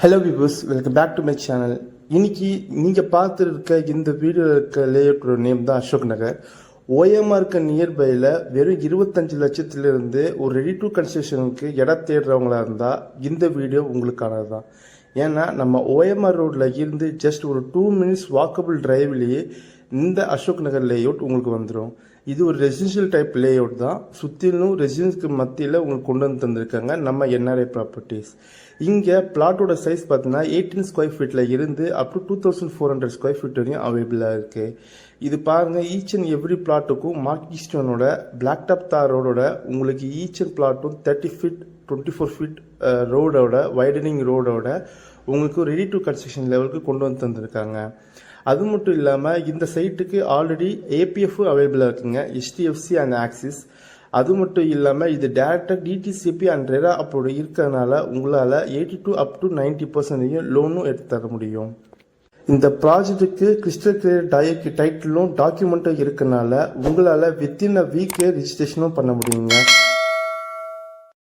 Hello viewers, welcome back to my channel. இன்னைக்கு நீங்கள் பார்த்துருக்க இந்த வீடியோவில் இருக்க லேஅவுட்டோட நேம் தான் அசோக் நகர். ஓஎம்ஆர் இருக்க நியர்பையில் வெறும் 25 லட்சத்திலிருந்து ஒரு ரெடி டு கன்ஸ்ட்ரக்ஷனுக்கு இடம் தேடுறவங்களா இருந்தால் இந்த வீடியோ உங்களுக்கானது தான். ஏன்னா நம்ம ஓஎம்ஆர் ரோடில் இருந்து ஜஸ்ட் ஒரு 2 மினிட்ஸ் வாக்கபிள் டிரைவ்லேயே இந்த அசோக் நகர் லேஅவுட் உங்களுக்கு வந்துடும். இது ஒரு ரெசிடென்ஷியல் டைப் லேஅவுட் தான். சுற்றிலும் ரெசிடென்ஸ்க்கு மத்தியில் உங்களுக்கு கொண்டு வந்து தந்திருக்காங்க நம்ம என்ஆர்ஐ ப்ராப்பர்ட்டிஸ். இங்கே பிளாட்டோட சைஸ் பார்த்தீங்கன்னா 18 ஸ்கொயர் ஃபீட்டில் இருந்து அப் டு 2400 ஸ்கொயர் ஃபீட் வரையும் அவைலபிளாக இருக்குது. இது பாருங்கள், ஈச் அண்ட் எவ்ரி பிளாட்டுக்கும் மார்க்கி ஸ்டோனோட பிளாக் டாப் தார் ரோடோட உங்களுக்கு ஈச் அண்ட் பிளாட்டும் 30 ஃபீட் 24 ஃபீட் ரோடோட வைடனிங் ரோடோட உங்களுக்கு ரெடி டு கன்ஸ்ட்ரக்ஷன் லெவலுக்கு கொண்டு வந்து தந்திருக்காங்க. அது மட்டும் இல்லாமல் இந்த சைட்டுக்கு ஆல்ரெடி ஏபிஎஃப் அவைலபிளாக இருக்குங்க, HDFC அண்ட் ஆக்சிஸ். அது மட்டும் இல்லாமல் இது டேரெக்டாக டிடிசிபி அண்ட் ரெரா அப்போது இருக்கிறதுனால உங்களால் 82 அப் டு 90% லோனும் எடுத்து தர முடியும். இந்த ப்ராஜெக்ட்டுக்கு கிறிஸ்டல் கிளியர் டைட்டிலும் டாக்குமெண்ட்டும் இருக்கனால உங்களால் வித்தின் அ வீக்கே ரிஜிஸ்ட்ரேஷனும் பண்ண முடியுங்க.